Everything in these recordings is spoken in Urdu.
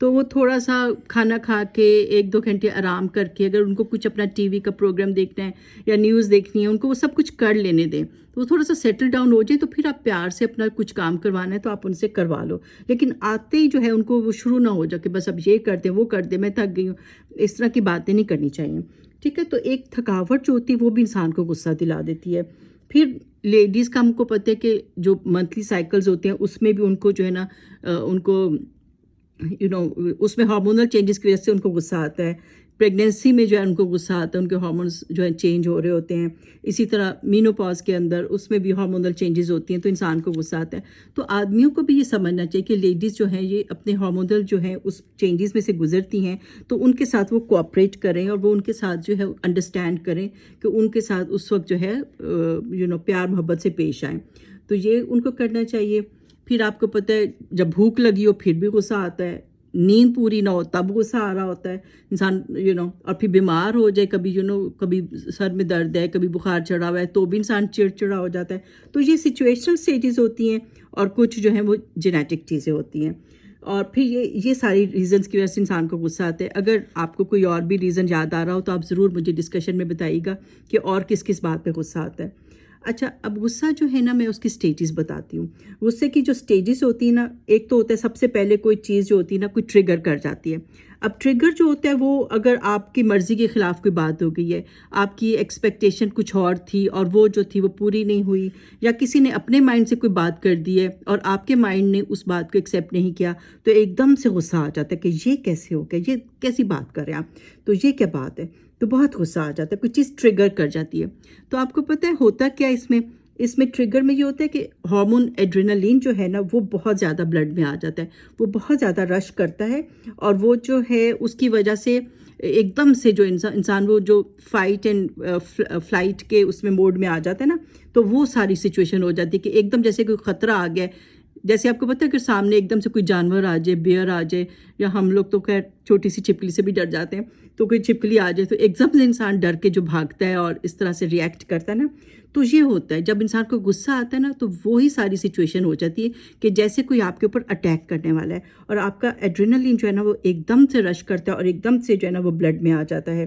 تو وہ تھوڑا سا کھانا کھا کے 1-2 گھنٹے آرام کر کے اگر ان کو کچھ اپنا ٹی وی کا پروگرام دیکھنا ہے یا نیوز دیکھنی ہے، ان کو وہ سب کچھ کر لینے دیں، تو وہ تھوڑا سا سیٹل ڈاؤن ہو جائے، تو پھر آپ پیار سے اپنا کچھ کام کروانا ہے تو آپ ان سے کروا لو. لیکن آتے ہی جو ہے ان کو وہ شروع نہ ہو جائے کہ بس اب یہ کر دیں وہ کر دیں، میں تھک گئی ہوں، اس طرح کی باتیں نہیں کرنی چاہیے. ٹھیک ہے، تو ایک تھکاوٹ جو ہوتی ہے وہ بھی انسان کو غصہ دلا دیتی ہے. پھر لیڈیز کا ہم کو پتہ ہے کہ جو منتھلی سائیکلز ہوتے ہیں اس میں بھی ان کو جو ہے نا ان کو اس میں ہارمونل چینجز کی وجہ سے ان کو غصہ آتا ہے. پریگنینسی میں جو ہے ان کو غصہ آتا ہے، ان کے ہارمونس جو ہے چینج ہو رہے ہوتے ہیں. اسی طرح مینوپاز کے اندر اس میں بھی ہارمونل چینجز ہوتی ہیں تو انسان کو غصہ آتا ہے. تو آدمیوں کو بھی یہ سمجھنا چاہیے کہ لیڈیز جو ہیں یہ اپنے ہارمونل جو ہیں اس چینجز میں سے گزرتی ہیں، تو ان کے ساتھ وہ کوآپریٹ کریں اور وہ ان کے ساتھ جو ہے انڈرسٹینڈ کریں کہ ان کے ساتھ اس وقت جو ہے پیار محبت سے پیش آئیں. تو یہ ان کو کرنا چاہیے. پھر آپ کو پتہ ہے جب بھوک لگی ہو پھر بھی غصہ آتا ہے، نیند پوری نہ ہو تب غصہ آ رہا ہوتا ہے انسان اور پھر بیمار ہو جائے، کبھی کبھی سر میں درد ہے، کبھی بخار چڑھا ہوا ہے تو بھی انسان چڑچڑا ہو جاتا ہے. تو یہ سچویشنل سٹیجز ہوتی ہیں اور کچھ جو ہیں وہ جینیٹک چیزیں ہوتی ہیں. اور پھر یہ ساری ریزنز کی وجہ سے انسان کو غصہ آتا ہے. اگر آپ کو کوئی اور بھی ریزن یاد آ رہا ہو تو آپ ضرور مجھے ڈسکشن میں بتائیے گا کہ اور کس کس بات پہ غصہ آتا ہے. اچھا، اب غصہ جو ہے نا میں اس کی سٹیجز بتاتی ہوں. غصے کی جو سٹیجز ہوتی ہیں نا، ایک تو ہوتا ہے سب سے پہلے کوئی چیز جو ہوتی ہے نا کوئی ٹریگر کر جاتی ہے. اب ٹریگر جو ہوتا ہے وہ اگر آپ کی مرضی کے خلاف کوئی بات ہو گئی ہے، آپ کی ایکسپیکٹیشن کچھ اور تھی اور وہ جو تھی وہ پوری نہیں ہوئی، یا کسی نے اپنے مائنڈ سے کوئی بات کر دی ہے اور آپ کے مائنڈ نے اس بات کو ایکسیپٹ نہیں کیا، تو ایک دم سے غصہ آ جاتا ہے کہ یہ کیسے ہو گیا، یہ کیسی بات کر رہے ہیں آپ، تو یہ کیا بات ہے. تو بہت غصہ آ جاتا ہے، کوئی چیز ٹریگر کر جاتی ہے. تو آپ کو پتہ ہے ہوتا کیا اس میں ٹریگر میں یہ ہوتا ہے کہ ہارمون ایڈرینالین جو ہے نا وہ بہت زیادہ بلڈ میں آ جاتا ہے، وہ بہت زیادہ رش کرتا ہے، اور وہ جو ہے اس کی وجہ سے ایک دم سے جو انسان وہ جو فائٹ اینڈ فلائٹ کے اس میں موڈ میں آ جاتا ہے نا، تو وہ ساری سچویشن ہو جاتی ہے کہ ایک دم جیسے کوئی خطرہ آ گیا ہے. جیسے آپ کو پتہ ہے کہ سامنے ایک دم سے کوئی جانور آ جائے، بیئر آ جائے، یا ہم لوگ تو خیر چھوٹی سی چھپکلی سے بھی ڈر جاتے ہیں، تو کوئی چھپکلی آ جائے تو ایک دم سے انسان ڈر کے جو بھاگتا ہے اور اس طرح سے ریئیکٹ کرتا ہے نا. تو یہ ہوتا ہے جب انسان کو غصہ آتا ہے نا، تو وہی ساری سچویشن ہو جاتی ہے کہ جیسے کوئی آپ کے اوپر اٹیک کرنے والا ہے، اور آپ کا ایڈرینلین جو ہے نا وہ ایک دم سے رش کرتا ہے اور ایک دم سے جو ہے نا وہ بلڈ میں آ جاتا ہے.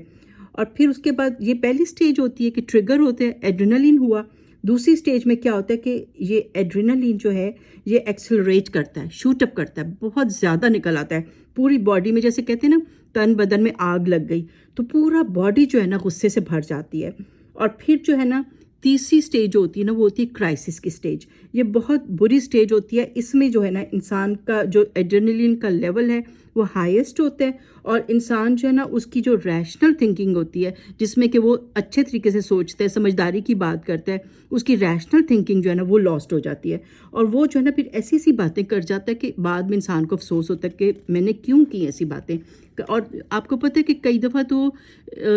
اور پھر اس کے بعد یہ پہلی سٹیج ہوتی ہے کہ ٹریگر ہوتے ہیں، ایڈرینلین ہوا. دوسری سٹیج میں کیا ہوتا ہے کہ یہ ایڈرینلین جو ہے یہ ایکسلریٹ کرتا ہے، شوٹ اپ کرتا ہے، بہت زیادہ نکل آتا ہے پوری باڈی میں. جیسے کہتے ہیں نا تن بدن میں آگ لگ گئی، تو پورا باڈی جو ہے نا غصے سے بھر جاتی ہے. اور پھر جو ہے نا تیسری سٹیج ہوتی ہے نا وہ ہوتی ہے کرائسس کی سٹیج. یہ بہت بری سٹیج ہوتی ہے. اس میں جو ہے نا انسان کا جو ایڈرینلین کا لیول ہے وہ ہائیسٹ ہوتا ہے، اور انسان جو ہے نا اس کی جو ریشنل تھنکنگ ہوتی ہے جس میں کہ وہ اچھے طریقے سے سوچتا ہے، سمجھداری کی بات کرتا ہے، اس کی ریشنل تھنکنگ جو ہے نا وہ لاسٹ ہو جاتی ہے. اور وہ جو ہے نا پھر ایسی ایسی باتیں کر جاتا ہے کہ بعد میں انسان کو افسوس ہوتا ہے کہ میں نے کیوں کی ایسی باتیں. اور آپ کو پتہ ہے کہ کئی دفعہ تو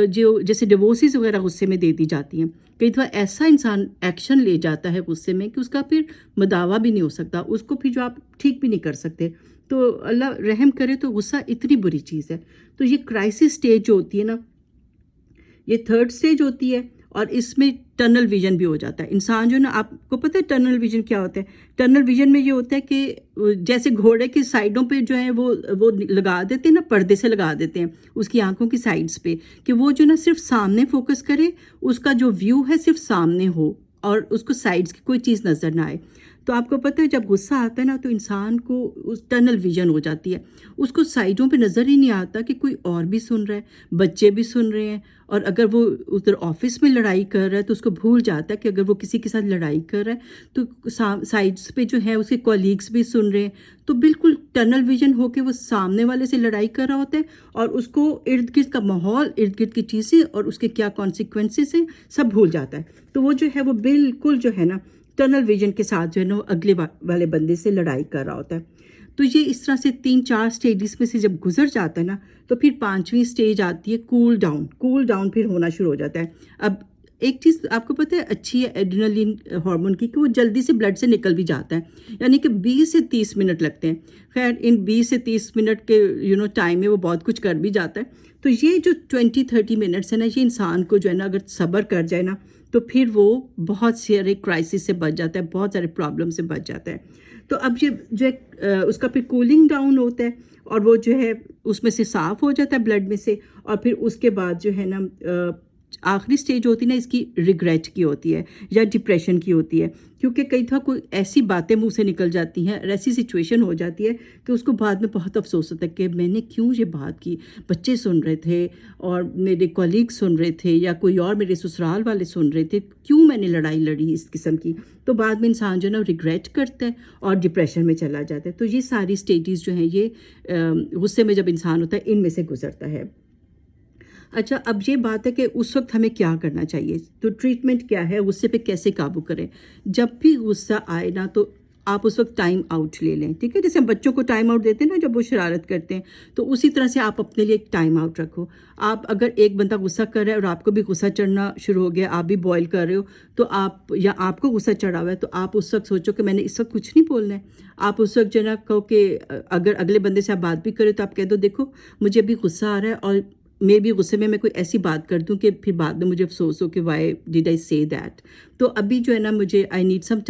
جو جیسے ڈیورسز وغیرہ غصے میں دے دی جاتی ہیں، کئی دفعہ ایسا انسان ایکشن لے جاتا ہے غصے میں کہ اس کا پھر مداوع بھی نہیں ہو سکتا، اس کو پھر جو آپ ٹھیک بھی نہیں کر سکتے. تو اللہ رحم کرے، تو غصہ اتنی بری چیز ہے. تو یہ کرائسس سٹیج جو ہوتی ہے نا، یہ تھرڈ سٹیج ہوتی ہے، اور اس میں ٹنل ویژن بھی ہو جاتا ہے. انسان جو ہے نا، آپ کو پتہ ہے ٹنل ویژن کیا ہوتا ہے؟ ٹنل ویژن میں یہ ہوتا ہے کہ جیسے گھوڑے کی سائڈوں پہ جو ہے وہ لگا دیتے ہیں نا، پردے سے لگا دیتے ہیں اس کی آنکھوں کی سائڈز پہ، کہ وہ جو نا صرف سامنے فوکس کرے، اس کا جو ویو ہے صرف سامنے ہو اور اس کو سائڈز کی کوئی چیز نظر نہ آئے. تو آپ کو پتہ ہے جب غصہ آتا ہے نا تو انسان کو اس ٹنل ویژن ہو جاتی ہے، اس کو سائڈوں پہ نظر ہی نہیں آتا کہ کوئی اور بھی سن رہا ہے، بچے بھی سن رہے ہیں. اور اگر وہ ادھر آفس میں لڑائی کر رہا ہے تو اس کو بھول جاتا ہے کہ اگر وہ کسی کے ساتھ لڑائی کر رہا ہے تو سائڈس پہ جو ہے اس کے کولیگس بھی سن رہے ہیں. تو بالکل ٹنل ویژن ہو کے وہ سامنے والے سے لڑائی کر رہا ہوتا ہے، اور اس کو ارد گرد کا ماحول، ارد گرد کی چیزیں اور اس کے کیا کانسیکوینسز ہیں سب بھول جاتا ہے. تو وہ جو ہے وہ بالکل جو ہے نا ٹنل ویژن کے ساتھ جو ہے نا وہ اگلے والے بندے سے لڑائی کر رہا ہوتا ہے. تو یہ اس طرح سے 3-4 سٹیجز میں سے جب گزر جاتا ہے نا، تو پھر 5ویں سٹیج آتی ہے کول ڈاؤن. کول ڈاؤن پھر ہونا شروع ہو جاتا ہے. اب ایک چیز آپ کو پتہ ہے اچھی ہے ایڈرینلین ہارمون کی، کہ وہ جلدی سے بلڈ سے نکل بھی جاتا ہے، یعنی کہ 20 سے 30 منٹ لگتے ہیں. خیر ان 20 سے 30 منٹ کے ٹائم میں وہ بہت کچھ کر بھی جاتا ہے. تو یہ جو 20-30 منٹس ہے نا، یہ انسان کو جو ہے نا اگر صبر کر جائے نا تو پھر وہ بہت سارے کرائسس سے بچ جاتا ہے, بہت سارے پرابلم سے بچ جاتا ہے. تو اب یہ جو ہے اس کا پھر کولنگ ڈاؤن ہوتا ہے اور وہ جو ہے اس میں سے صاف ہو جاتا ہے بلڈ میں سے, اور پھر اس کے بعد جو ہے نا آخری سٹیج ہوتی ہے نا اس کی ریگریٹ کی ہوتی ہے یا ڈپریشن کی ہوتی ہے, کیونکہ کئی دفعہ کوئی ایسی باتیں منہ سے نکل جاتی ہیں اور ایسی سچویشن ہو جاتی ہے کہ اس کو بعد میں بہت افسوس ہوتا ہے کہ میں نے کیوں یہ بات کی, بچے سن رہے تھے اور میرے کولیگ سن رہے تھے یا کوئی اور میرے سسرال والے سن رہے تھے, کیوں میں نے لڑائی لڑی اس قسم کی. تو بعد میں انسان جو ہے نا ریگریٹ کرتا ہے اور ڈپریشن میں چلا جاتا ہے. تو یہ ساری سٹیجز جو ہیں یہ غصے میں جب انسان ہوتا ہے ان میں سے گزرتا ہے. اچھا, اب یہ بات ہے کہ اس وقت ہمیں کیا کرنا چاہیے, تو ٹریٹمنٹ کیا ہے, غصے پہ کیسے قابو کریں. جب بھی غصہ آئے نا تو آپ اس وقت ٹائم آؤٹ لے لیں, ٹھیک ہے, جیسے ہم بچوں کو ٹائم آؤٹ دیتے ہیں نا جب وہ شرارت کرتے ہیں, تو اسی طرح سے آپ اپنے لیے ایک ٹائم آؤٹ رکھو. آپ اگر ایک بندہ غصہ کر رہا ہے اور آپ کو بھی غصہ چڑھنا شروع ہو گیا, آپ بھی بوائل کر رہے ہو, تو آپ یا آپ کو غصہ چڑھا ہوا ہے تو آپ اس وقت سوچو کہ میں نے اس وقت کچھ نہیں بولنا ہے. آپ اس وقت جو ہے نا کہو کہ اگر اگلے بندے سے آپ بات بھی کریں تو آپ کہہ دو دیکھو مجھے ابھی غصہ آ رہا ہے اور میں بھی غصے میں کوئی ایسی بات کر دوں کہ پھر بعد میں مجھے افسوس ہو کہ وائی ڈیڈ آئی سے دیٹ. تو ابھی جو ہے نا مجھے I need some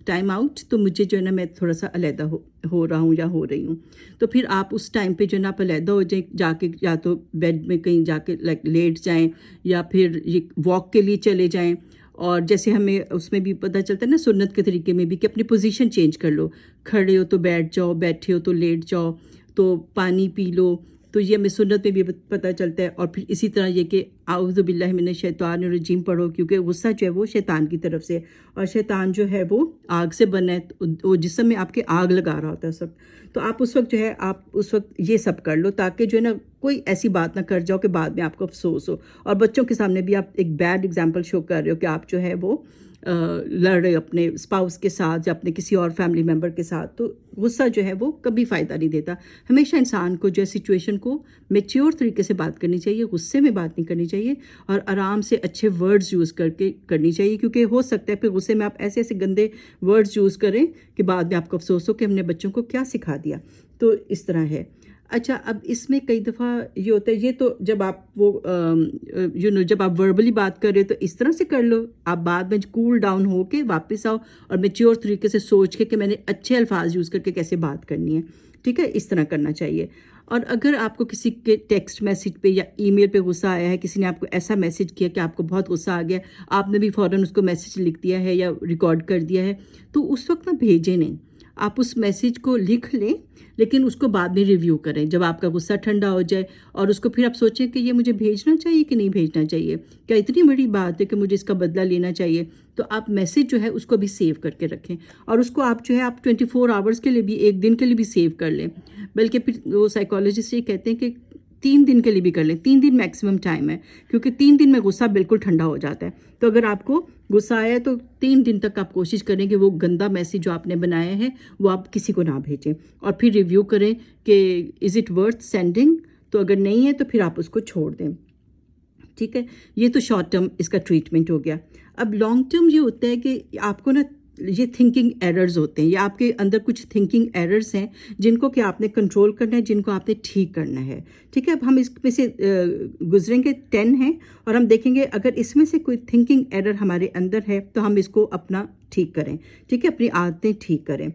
time out, تو مجھے جو ہے نا میں تھوڑا سا علیحدہ ہو رہا ہوں یا ہو رہی ہوں. تو پھر آپ اس ٹائم پہ جو ہے نا آپ علیحدہ ہو جائیں, جا کے یا تو بیڈ میں کہیں جا کے لیٹ جائیں یا پھر یہ واک کے لیے چلے جائیں. اور جیسے ہمیں اس میں بھی پتہ چلتا ہے نا سنت کے طریقے میں بھی کہ اپنی پوزیشن چینج کر لو, کھڑے ہو تو بیٹھ جاؤ, بیٹھے ہو تو لیٹ جاؤ, تو پانی پی لو. تو یہ ہمیں سنت میں بھی پتہ چلتا ہے. اور پھر اسی طرح یہ کہ اعوذ باللہ من الشیطان الرجیم پڑھو, کیونکہ غصہ جو ہے وہ شیطان کی طرف سے, اور شیطان جو ہے وہ آگ سے بنا ہے, وہ جسم میں آپ کے آگ لگا رہا ہوتا ہے سب. تو آپ اس وقت جو ہے آپ اس وقت یہ سب کر لو تاکہ جو ہے نا کوئی ایسی بات نہ کر جاؤ کہ بعد میں آپ کو افسوس ہو. اور بچوں کے سامنے بھی آپ ایک بیڈ ایگزامپل شو کر رہے ہو کہ آپ جو ہے وہ لڑ رہے اپنے اسپاؤس کے ساتھ یا اپنے کسی اور فیملی ممبر کے ساتھ. تو غصہ جو ہے وہ کبھی فائدہ نہیں دیتا. ہمیشہ انسان کو جو ہے سچویشن کو میچیور طریقے سے بات کرنی چاہیے, غصے میں بات نہیں کرنی چاہیے, اور آرام سے اچھے ورڈز یوز کر کے کرنی چاہیے, کیونکہ ہو سکتا ہے پھر غصے میں آپ ایسے ایسے گندے ورڈز یوز کریں کہ بعد میں آپ کو افسوس ہو کہ ہم نے بچوں کو کیا سکھا دیا. تو اس طرح ہے. اچھا, اب اس میں کئی دفعہ یہ ہوتا ہے, یہ تو جب آپ وہ جب آپ وربلی بات کر رہے ہو تو اس طرح سے کر لو, آپ بعد میں کول ڈاؤن ہو کے واپس آؤ اور میچیور طریقے سے سوچ کے کہ میں نے اچھے الفاظ یوز کر کے کیسے بات کرنی ہے, ٹھیک ہے, اس طرح کرنا چاہیے. اور اگر آپ کو کسی کے ٹیکسٹ میسیج پہ یا ای میل پہ غصہ آیا ہے, کسی نے آپ کو ایسا میسیج کیا کہ آپ کو بہت غصہ آ گیا, آپ نے بھی فوراً اس کو میسیج لکھ دیا ہے یا ریکارڈ کر دیا ہے, تو اس وقت نہ بھیجیں نہیں. آپ اس میسیج کو لکھ لیں لیکن اس کو بعد میں ریویو کریں جب آپ کا غصہ ٹھنڈا ہو جائے, اور اس کو پھر آپ سوچیں کہ یہ مجھے بھیجنا چاہیے کہ نہیں بھیجنا چاہیے, کیا اتنی بڑی بات ہے کہ مجھے اس کا بدلہ لینا چاہیے. تو آپ میسیج جو ہے اس کو بھی سیو کر کے رکھیں, اور اس کو آپ جو ہے آپ 24 آورس کے لیے بھی, ایک دن کے لیے بھی سیو کر لیں. بلکہ پھر وہ سائیکالوجسٹ یہ کہتے ہیں کہ 3 دن کے لیے بھی کر لیں, 3 دن میکسیمم ٹائم ہے, کیونکہ 3 دن میں غصہ بالکل ٹھنڈا ہو جاتا ہے. تو اگر آپ کو غصہ آیا ہے تو 3 دن تک آپ کوشش کریں کہ وہ گندا میسیج جو آپ نے بنایا ہے وہ آپ کسی کو نہ بھیجیں, اور پھر ریویو کریں کہ از اٹ ورتھ سینڈنگ. تو اگر نہیں ہے تو پھر آپ اس کو چھوڑ دیں, ٹھیک ہے. یہ تو شارٹ ٹرم اس کا ٹریٹمنٹ ہو گیا. اب لانگ ٹرم یہ ہوتا ہے کہ آپ کو نا یہ تھنکنگ ایررز ہوتے ہیں, یا آپ کے اندر کچھ تھنکنگ ایررز ہیں جن کو کہ آپ نے کنٹرول کرنا ہے, جن کو آپ نے ٹھیک کرنا ہے, ٹھیک ہے. اب ہم اس میں سے گزریں گے 10 ہیں, اور ہم دیکھیں گے اگر اس میں سے کوئی تھنکنگ ایرر ہمارے اندر ہے تو ہم اس کو اپنا ٹھیک کریں, ٹھیک ہے, اپنی عادتیں ٹھیک کریں.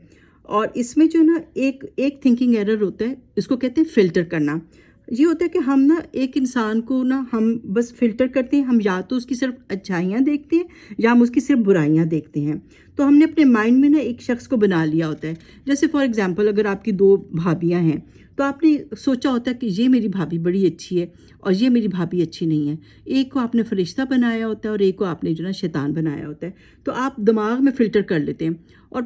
اور اس میں جو نا ایک تھنکنگ ایرر ہوتا ہے, اس کو کہتے ہیں فلٹر کرنا. یہ ہوتا ہے کہ ہم نا ایک انسان کو نا ہم بس فلٹر کرتے ہیں, ہم یا تو اس کی صرف اچھائیاں دیکھتے ہیں یا ہم اس کی صرف برائیاں دیکھتے ہیں. تو ہم نے اپنے مائنڈ میں نا ایک شخص کو بنا لیا ہوتا ہے. جیسے فار ایگزامپل اگر آپ کی 2 بھابیاں ہیں تو آپ نے سوچا ہوتا ہے کہ یہ میری بھابھی بڑی اچھی ہے اور یہ میری بھابھی اچھی نہیں ہے. ایک کو آپ نے فرشتہ بنایا ہوتا ہے اور ایک کو آپ نے جو نا شیطان بنایا ہوتا ہے. تو آپ دماغ میں فلٹر کر لیتے ہیں, اور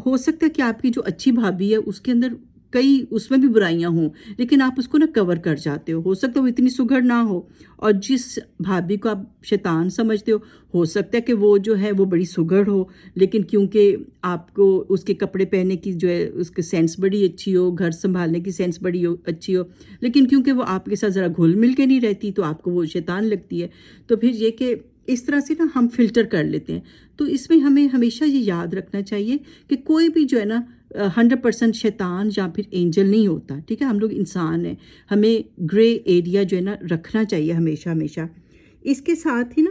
ہو سکتا ہے کہ آپ کی جو اچھی بھابھی ہے اس کے اندر کئی اس میں بھی برائیاں ہوں, لیکن آپ اس کو نا کور کر جاتے ہو سکتا ہے وہ اتنی سگڑ نہ ہو. اور جس بھابھی کو آپ شیطان سمجھتے ہو سکتا ہے کہ وہ جو ہے وہ بڑی سگڑ ہو, لیکن کیونکہ آپ کو اس کے کپڑے پہننے کی جو ہے اس کی سینس بڑی اچھی ہو, گھر سنبھالنے کی سینس بڑی اچھی ہو, لیکن کیونکہ وہ آپ کے ساتھ ذرا گھل مل کے نہیں رہتی تو آپ کو وہ شیطان لگتی ہے. تو پھر یہ کہ اس طرح سے نا ہم فلٹر کر لیتے ہیں. تو اس میں ہمیں ہمیشہ یہ یاد رکھنا چاہیے کہ کوئی بھی جو ہے نا 100% شیطان یا پھر اینجل نہیں ہوتا, ٹھیک ہے. ہم لوگ انسان ہیں, ہمیں گرے ایریا جو ہے نا رکھنا چاہیے ہمیشہ ہمیشہ. اس کے ساتھ ہی نا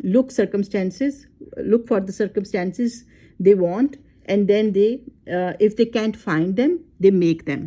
look for the circumstances they want, and then they if they can't find them, they make them.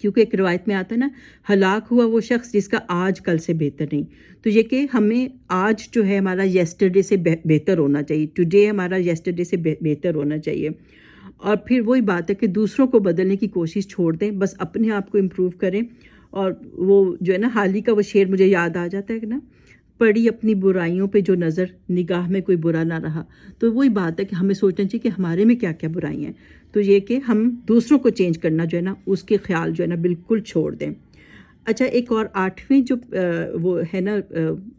کیونکہ ایک روایت میں آتا ہے نا، ہلاک ہوا وہ شخص جس کا آج کل سے بہتر نہیں. تو یہ کہ ہمیں آج جو ہے ہمارا یسٹرڈے سے بہتر ہونا چاہیے، ٹوڈے ہمارا یسٹرڈے سے بہتر ہونا چاہیے. اور پھر وہی بات ہے کہ دوسروں کو بدلنے کی کوشش چھوڑ دیں، بس اپنے آپ کو امپروو کریں. اور وہ جو ہے نا، حال ہی کا وہ شعر مجھے یاد آ جاتا ہے کہ نا، پڑی اپنی برائیوں پہ جو نظر، نگاہ میں کوئی برا نہ رہا. تو وہی بات ہے کہ ہمیں سوچنا چاہیے کہ ہمارے میں کیا کیا برائیاں ہیں. تو یہ کہ ہم دوسروں کو چینج کرنا جو ہے نا، اس کے خیال جو ہے نا بالکل چھوڑ دیں. اچھا، ایک اور 8ویں جو وہ ہے نا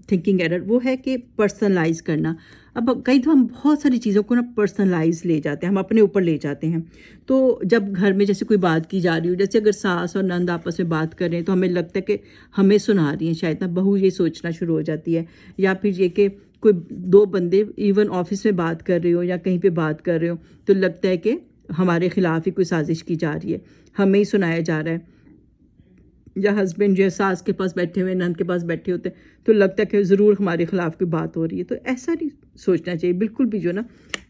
تھنکنگ ایرر، وہ ہے کہ پرسنلائز کرنا. اب کئی دفعہ ہم بہت ساری چیزوں کو نا پرسنلائز لے جاتے ہیں، ہم اپنے اوپر لے جاتے ہیں. تو جب گھر میں جیسے کوئی بات کی جا رہی ہو، جیسے اگر ساس اور نند آپس میں بات کر رہے ہیں تو ہمیں لگتا ہے کہ ہمیں سنا رہی ہیں، شاید نا بہو یہ سوچنا شروع ہو جاتی ہے. یا پھر یہ کہ کوئی دو بندے ایون آفس میں بات کر رہے ہو یا کہیں پہ بات کر رہے ہو تو لگتا ہے کہ ہمارے خلاف ہی کوئی سازش کی جا رہی ہے، ہمیں ہی سنایا جا رہا ہے. یا ہسبینڈ جو ہے ساس کے پاس بیٹھے ہوئے، نند کے پاس بیٹھے ہوتے ہیں تو لگتا ہے کہ ضرور ہمارے خلاف کوئی بات ہو رہی ہے. تو ایسا نہیں سوچنا چاہیے بالکل بھی جو نا.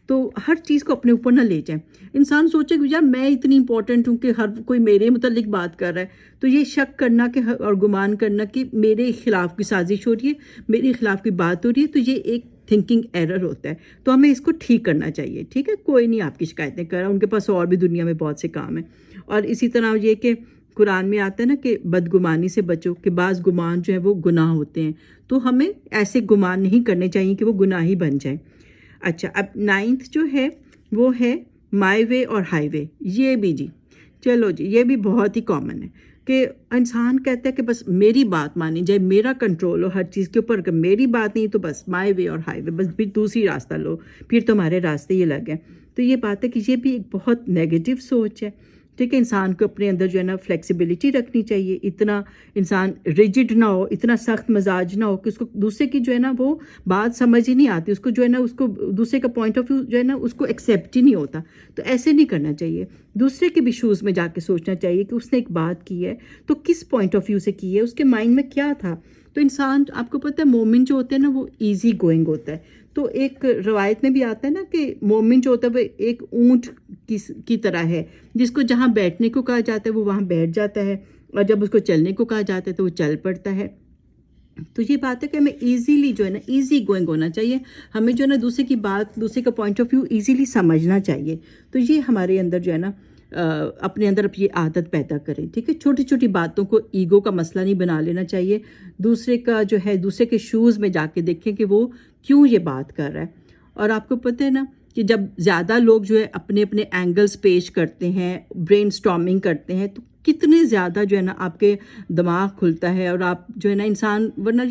تو ہر چیز کو اپنے اوپر نہ لے جائیں. انسان سوچے کہ یار میں اتنی امپورٹنٹ ہوں کہ ہر کوئی میرے متعلق بات کر رہا ہے. تو یہ شک کرنا کہ اور گمان کرنا کہ میرے خلاف کی سازش ہو رہی ہے، میرے خلاف کی بات ہو رہی ہے، تو یہ ایک تھنکنگ ایرر ہوتا ہے. تو ہمیں اس کو ٹھیک کرنا چاہیے. ٹھیک ہے، کوئی نہیں آپ کی شکایتیں کر رہا، ان کے پاس اور بھی دنیا میں بہت سے کام ہیں. اور اسی طرح یہ کہ قرآن میں آتا ہے نا کہ بدگمانی سے بچو، کہ بعض گمان جو ہے وہ گناہ ہوتے ہیں. تو ہمیں ایسے گمان نہیں کرنے چاہیے کہ وہ گناہ ہی بن جائیں. اچھا، اب 9 جو ہے وہ ہے مائی وے اور ہائی وے. یہ بھی جی چلو جی، یہ بھی بہت ہی کامن ہے کہ انسان کہتا ہے کہ بس میری بات مانی جائے، میرا کنٹرول ہو ہر چیز کے اوپر. کہ میری بات نہیں تو بس مائی وے اور ہائی وے، بس پھر دوسری راستہ لو، پھر تمہارے راستے یہ لگ ہیں. تو یہ بات ہے کہ یہ بھی ایک بہت نیگیٹو سوچ ہے. ٹھیک ہے، انسان کو اپنے اندر جو ہے نا فلیکسیبلٹی رکھنی چاہیے. اتنا انسان ریجڈ نہ ہو، اتنا سخت مزاج نہ ہو کہ اس کو دوسرے کی جو ہے نا وہ بات سمجھ ہی نہیں آتی، اس کو جو ہے نا اس کو دوسرے کا پوائنٹ آف ویو جو ہے نا اس کو ایکسیپٹ ہی نہیں ہوتا. تو ایسے نہیں کرنا چاہیے. دوسرے کے بھی شوز میں جا کے سوچنا چاہیے کہ اس نے ایک بات کی ہے تو کس پوائنٹ آف ویو سے کی ہے، اس کے مائنڈ میں کیا تھا. تو انسان، آپ کو پتہ ہے مومن جو ہوتے ہیں نا وہ ایزی گوئنگ ہوتا ہے. تو ایک روایت میں بھی آتا ہے نا کہ مومن جو ہوتا ہے وہ ایک اونٹ کی طرح ہے، جس کو جہاں بیٹھنے کو کہا جاتا ہے وہ وہاں بیٹھ جاتا ہے، اور جب اس کو چلنے کو کہا جاتا ہے تو وہ چل پڑتا ہے. تو یہ بات ہے کہ ہمیں ایزیلی جو ہے نا ایزی گوئنگ ہونا چاہیے. ہمیں جو ہے نا دوسرے کی بات، دوسرے کا پوائنٹ آف ویو ایزیلی سمجھنا چاہیے. تو یہ ہمارے اندر جو ہے نا اپنے اندر اب یہ عادت پیدا کریں. ٹھیک ہے، چھوٹی چھوٹی باتوں کو ایگو کا مسئلہ نہیں بنا لینا چاہیے. دوسرے کا جو ہے دوسرے کے شوز میں جا کے دیکھیں کہ وہ کیوں یہ بات کر رہا ہے. اور آپ کو پتہ ہے نا کہ جب زیادہ لوگ جو ہے اپنے اپنے اینگلز پیش کرتے ہیں، برین سٹارمنگ کرتے ہیں، تو کتنے زیادہ جو ہے نا آپ کے دماغ کھلتا ہے. اور آپ جو ہے نا انسان، ورنہ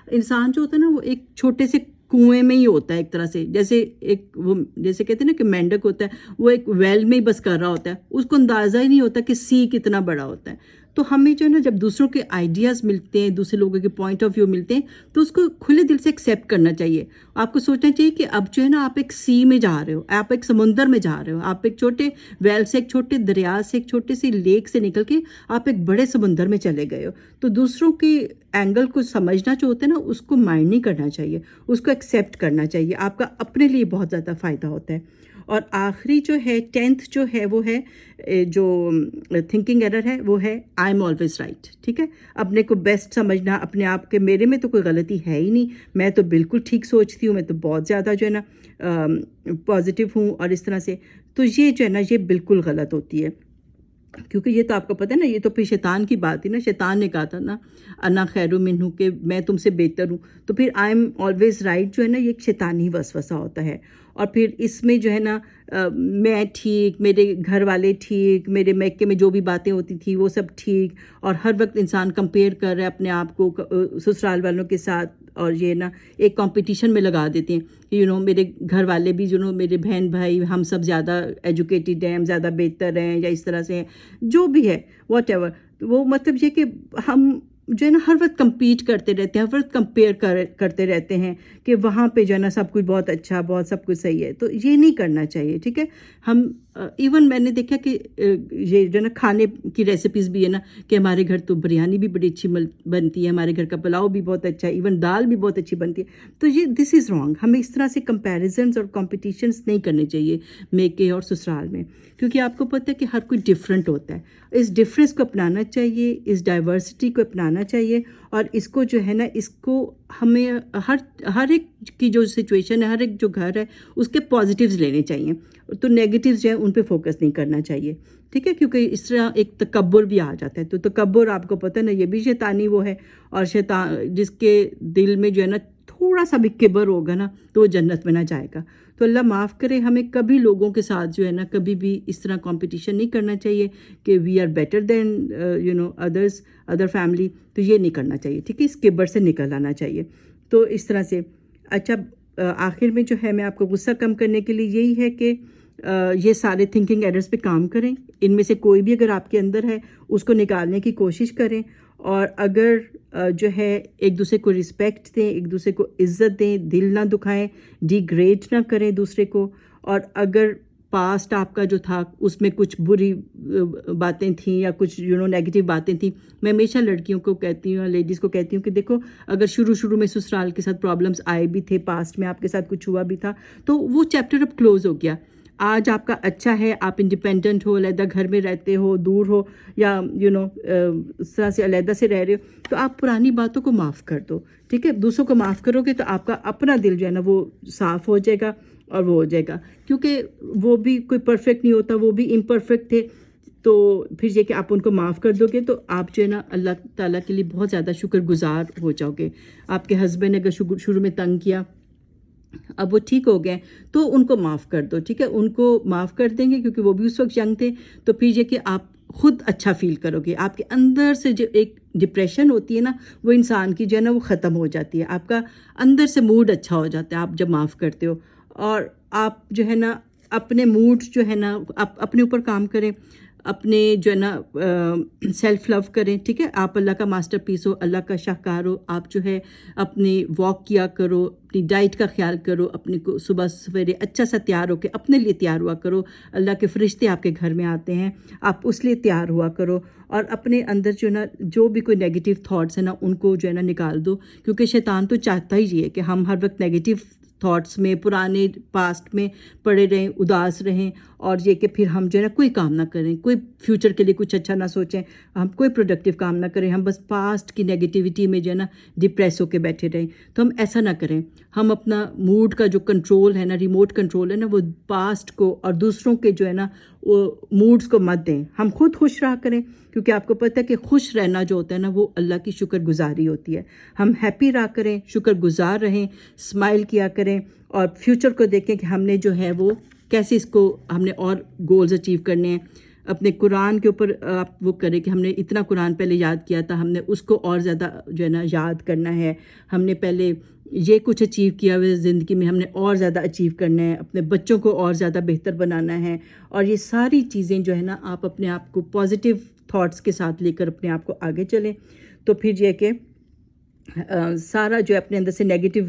انسان جو ہوتا ہے نا وہ ایک چھوٹے سے کنویں میں ہی ہوتا ہے ایک طرح سے. جیسے ایک وہ جیسے کہتے ہیں نا کہ مینڈک ہوتا ہے، وہ ایک ویل میں ہی بس کر رہا ہوتا ہے، اس کو اندازہ ہی نہیں ہوتا کہ سی کتنا بڑا ہوتا ہے. تو ہمیں جو ہے نا جب دوسروں کے آئیڈیاز ملتے ہیں، دوسرے لوگوں کے پوائنٹ آف ویو ملتے ہیں، تو اس کو کھلے دل سے ایکسیپٹ کرنا چاہیے. آپ کو سوچنا چاہیے کہ اب جو ہے نا آپ ایک سی میں جا رہے ہو، آپ ایک سمندر میں جا رہے ہو، آپ ایک چھوٹے ویل سے، ایک چھوٹے دریا سے، ایک چھوٹے سی لیک سے نکل کے آپ ایک بڑے سمندر میں چلے گئے ہو. تو دوسروں کے اینگل کو سمجھنا جو ہوتا ہے نا اس کو مائنڈ نہیں کرنا چاہیے، اس کو ایکسیپٹ کرنا چاہیے. آپ کا اپنے لیے بہت زیادہ فائدہ ہوتا ہے. اور آخری جو ہے 10 جو ہے وہ ہے جو تھنکنگ ایرر ہے، وہ ہے آئی ایم آلویز رائٹ. ٹھیک ہے، اپنے کو بیسٹ سمجھنا، اپنے آپ کے میرے میں تو کوئی غلطی ہے ہی نہیں، میں تو بالکل ٹھیک سوچتی ہوں، میں تو بہت زیادہ جو ہے نا پازیٹیو ہوں اور اس طرح سے. تو یہ جو ہے نا یہ بالکل غلط ہوتی ہے. کیونکہ یہ تو آپ کو پتہ ہے نا، یہ تو پھر شیطان کی بات تھی نا. شیطان نے کہا تھا نا انا خیر منہ، کہ میں تم سے بہتر ہوں. تو پھر آئی ایم آلویز رائٹ جو ہے نا یہ ایک شیطانی وسوسہ ہوتا ہے. اور پھر اس میں جو ہے نا میں ٹھیک، میرے گھر والے ٹھیک، میرے میکے میں جو بھی باتیں ہوتی تھیں وہ سب ٹھیک. اور ہر وقت انسان کمپیئر کر رہا ہے اپنے آپ کو سسرال والوں کے ساتھ، اور یہ نا ایک کمپٹیشن میں لگا دیتے ہیں کہ میرے گھر والے بھی میرے بہن بھائی ہم سب زیادہ ایجوکیٹڈ ہیں، ہم زیادہ بہتر ہیں، یا اس طرح سے ہیں جو بھی ہے واٹ ایور. وہ مطلب یہ کہ ہم جو ہے نا ہر وقت کمپیٹ کرتے رہتے ہیں، ہر وقت کمپیئر کرتے رہتے ہیں کہ وہاں پہ جو ہے نا سب کچھ بہت اچھا، بہت سب کچھ صحیح ہے. تو یہ نہیں کرنا چاہیے. ٹھیک ہے، ہم ایون میں نے دیکھا کہ یہ جو ہے نا کھانے کی ریسیپیز بھی ہے نا کہ ہمارے گھر تو بریانی بھی بڑی اچھی بنتی ہے، ہمارے گھر کا پلاؤ بھی بہت اچھا ہے، ایون دال بھی بہت اچھی بنتی ہے. تو یہ دس از رانگ. ہمیں اس طرح سے کمپیریزنس اور کمپٹیشنس نہیں کرنے چاہیے میکے اور سسرال میں، کیونکہ آپ کو پتہ ہے کہ ہر کوئی ڈفرینٹ ہوتا ہے. اس ڈفرینس کو اپنانا چاہیے، اس ڈائیورسٹی کو اپنانا چاہیے، اور اس کو جو ہے نا اس کو ہمیں ہر ایک کی جو سچویشن ہے، ہر ایک جو گھر ہے اس کے پازیٹیوز لینے چاہیے. تو نیگیٹیوز جو ہیں ان پہ فوکس نہیں کرنا چاہیے، ٹھیک ہے، کیونکہ اس طرح ایک تکبر بھی آ جاتا ہے. تو تکبر آپ کو پتہ ہے نا یہ بھی شیطانی وہ ہے، اور شیطان جس کے دل میں جو ہے نا تھوڑا سا بھی کبر ہوگا نا تو وہ جنت میں نہ جائے گا. تو اللہ معاف کرے، ہمیں کبھی لوگوں کے ساتھ جو ہے نا کبھی بھی اس طرح کمپٹیشن نہیں کرنا چاہیے کہ we are better than other family. تو یہ نہیں کرنا چاہیے، ٹھیک ہے، اس کبر سے نکل آنا چاہیے. تو اس طرح سے اچھا آخر میں جو ہے میں آپ کو غصہ کم کرنے کے لیے یہی ہے کہ یہ سارے تھنکنگ ایررز پہ کام کریں. ان میں سے کوئی بھی اگر آپ کے اندر ہے اس کو نکالنے کی کوشش کریں، اور اگر جو ہے ایک دوسرے کو رسپیکٹ دیں، ایک دوسرے کو عزت دیں، دل نہ دکھائیں، ڈی گریڈ نہ کریں دوسرے کو. اور اگر پاسٹ آپ کا جو تھا اس میں کچھ بری باتیں تھیں یا کچھ نیگیٹو باتیں تھیں، میں ہمیشہ لڑکیوں کو کہتی ہوں، لیڈیز کو کہتی ہوں کہ دیکھو اگر شروع میں سسرال کے ساتھ پرابلمس آئے بھی تھے، پاسٹ میں آپ کے ساتھ کچھ ہوا بھی تھا، تو وہ چیپٹر اب کلوز ہو گیا. آج آپ کا اچھا ہے، آپ انڈیپینڈنٹ ہو، علیحدہ گھر میں رہتے ہو، دور ہو، یا اس طرح سے علیحدہ سے رہ رہے ہو، تو آپ پرانی باتوں کو معاف کر دو، ٹھیک ہے. دوسروں کو معاف کرو گے تو آپ کا اپنا دل جو ہے نا وہ صاف ہو جائے گا اور وہ ہو جائے گا، کیونکہ وہ بھی کوئی پرفیکٹ نہیں ہوتا، وہ بھی امپرفیکٹ تھے. تو پھر یہ کہ آپ ان کو معاف کر دو گے تو آپ جو ہے نا اللہ تعالیٰ کے لیے بہت زیادہ شکر گزار ہو جاؤ گے. آپ کے ہسبینڈ نے اگر شروع میں تنگ کیا، اب وہ ٹھیک ہو گئے تو ان کو معاف کر دو، ٹھیک ہے، ان کو معاف کر دیں گے کیونکہ وہ بھی اس وقت ینگ تھے. تو پھر یہ کہ آپ خود اچھا فیل کرو گے، آپ کے اندر سے جو ایک ڈپریشن ہوتی ہے نا وہ انسان کی جو ہے نا وہ ختم ہو جاتی ہے، آپ کا اندر سے موڈ اچھا ہو جاتا ہے آپ جب معاف کرتے ہو. اور آپ جو ہے نا اپنے موڈ جو ہے نا آپ اپنے اوپر کام کریں، اپنے جو ہے نا سیلف لو کریں، ٹھیک ہے. آپ اللہ کا ماسٹر پیس ہو، اللہ کا شاہکار ہو. آپ جو ہے اپنی واک کیا کرو، اپنی ڈائٹ کا خیال کرو، اپنے کو صبح سویرے اچھا سا تیار ہو کے اپنے لیے تیار ہوا کرو. اللہ کے فرشتے آپ کے گھر میں آتے ہیں، آپ اس لیے تیار ہوا کرو. اور اپنے اندر جو ہے نا جو بھی کوئی نیگیٹو تھاٹس ہیں نا ان کو جو ہے نا نکال دو، کیونکہ شیطان تو چاہتا ہی یہ ہے کہ ہم ہر وقت نیگیٹو تھاٹس میں، پرانے پاسٹ میں پڑے رہیں، اداس رہیں، اور یہ کہ پھر ہم جو ہے نا کوئی کام نہ کریں، کوئی فیوچر کے لیے کچھ اچھا نہ سوچیں، ہم کوئی پروڈکٹیو کام نہ کریں، ہم بس پاسٹ کی نیگیٹیوٹی میں جو ہے نا ڈپریس ہو کے بیٹھے رہیں. تو ہم ایسا نہ کریں. ہم اپنا موڈ کا جو کنٹرول ہے نا، ریموٹ کنٹرول ہے نا، وہ پاسٹ کو اور دوسروں کے جو ہے نا وہ موڈز کو مت دیں. ہم خود خوش رہا کریں، کیونکہ آپ کو پتہ ہے کہ خوش رہنا جو ہوتا ہے نا وہ اللہ کی شکر گزاری ہوتی ہے. ہم ہیپی رہا کریں، شکر گزار رہیں، اسمائل کیا کریں، اور فیوچر کو دیکھیں کہ ہم نے جو ہے وہ کیسے اس کو ہم نے اور گولز اچیو کرنے ہیں. اپنے قرآن کے اوپر آپ وہ کریں کہ ہم نے اتنا قرآن پہلے یاد کیا تھا، ہم نے اس کو اور زیادہ جو ہے نا یاد کرنا ہے. ہم نے پہلے یہ کچھ اچیو کیا ہوا زندگی میں، ہم نے اور زیادہ اچیو کرنا ہے، اپنے بچوں کو اور زیادہ بہتر بنانا ہے. اور یہ ساری چیزیں جو ہے نا آپ اپنے آپ کو پازیٹیو تھاٹس کے ساتھ لے کر اپنے آپ کو آگے چلیں. تو پھر یہ کہ سارا جو اپنے اندر سے نیگیٹو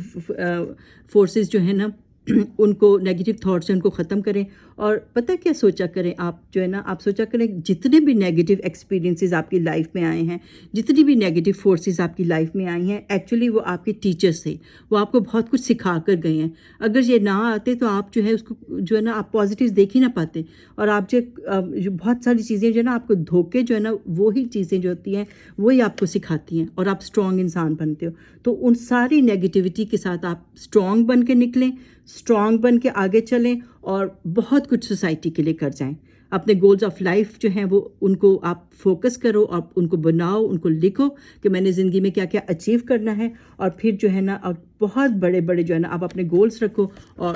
فورسز جو ہیں نا ان کو، نیگیٹو تھاٹس ہیں ان کو ختم کریں. اور پتہ کیا سوچا کریں آپ جو ہے نا، آپ سوچا کریں جتنے بھی نیگیٹو ایکسپیرینسز آپ کی لائف میں آئے ہیں، جتنی بھی نیگیٹو فورسز آپ کی لائف میں آئی ہیں، ایکچولی وہ آپ کے ٹیچرز تھے، وہ آپ کو بہت کچھ سکھا کر گئے ہیں. اگر یہ نہ آتے تو آپ جو ہے اس کو جو ہے نا آپ پازیٹیوز دیکھ ہی نہ پاتے، اور آپ جو بہت ساری چیزیں جو ہے نا آپ کو دھوکے جو ہے نا وہی چیزیں جو ہوتی ہیں وہی آپ کو سکھاتی ہیں اور آپ اسٹرانگ انسان بنتے ہو. تو ان ساری نیگیٹیوٹی کے ساتھ آپ اسٹرانگ بن کے نکلیں، اسٹرانگ بن کے آگے چلیں، اور بہت کچھ سوسائٹی کے لیے کر جائیں. اپنے گولز آف لائف جو ہیں وہ ان کو آپ فوکس کرو، اور ان کو بناؤ، ان کو لکھو کہ میں نے زندگی میں کیا کیا اچیو کرنا ہے. اور پھر جو ہے نا بہت بڑے بڑے جو ہے نا آپ اپنے گولز رکھو اور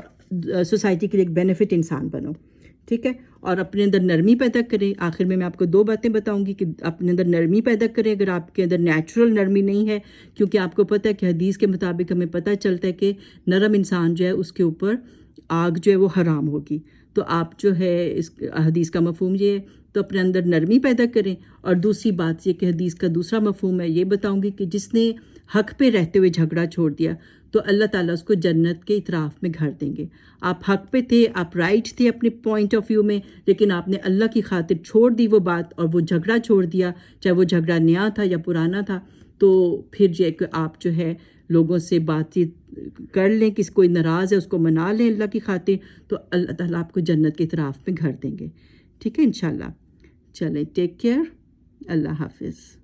سوسائٹی کے لیے ایک بینیفٹ انسان بنو، ٹھیک ہے. اور اپنے اندر نرمی پیدا کریں. آخر میں آپ کو 2 باتیں بتاؤں گی کہ اپنے اندر نرمی پیدا کریں اگر آپ کے اندر نیچرل نرمی نہیں ہے، کیونکہ آپ کو پتہ ہے کہ حدیث کے مطابق ہمیں پتہ چلتا ہے کہ نرم انسان جو ہے اس کے اوپر آگ جو ہے وہ حرام ہوگی. تو آپ جو ہے اس حدیث کا مفہوم یہ ہے تو اپنے اندر نرمی پیدا کریں. اور دوسری بات یہ کہ حدیث کا دوسرا مفہوم ہے یہ بتاؤں گی کہ جس نے حق پہ رہتے ہوئے جھگڑا چھوڑ دیا تو اللہ تعالیٰ اس کو جنت کے اطراف میں گھر دیں گے. آپ حق پہ تھے, آپ رائٹ تھے اپنے پوائنٹ آف ویو میں, لیکن آپ نے اللہ کی خاطر چھوڑ دی وہ بات اور وہ جھگڑا چھوڑ دیا, چاہے وہ جھگڑا نیا تھا یا پرانا تھا. تو پھر جو ہے کہ آپ جو ہے لوگوں سے بات چیت کر لیں, کسی کوئی ناراض ہے اس کو منا لیں اللہ کی خاطر, تو اللہ تعالیٰ آپ کو جنت کے اطراف میں گھر دیں گے. ٹھیک ہے انشاءاللہ. چلیں, ٹیک کیئر, اللہ حافظ.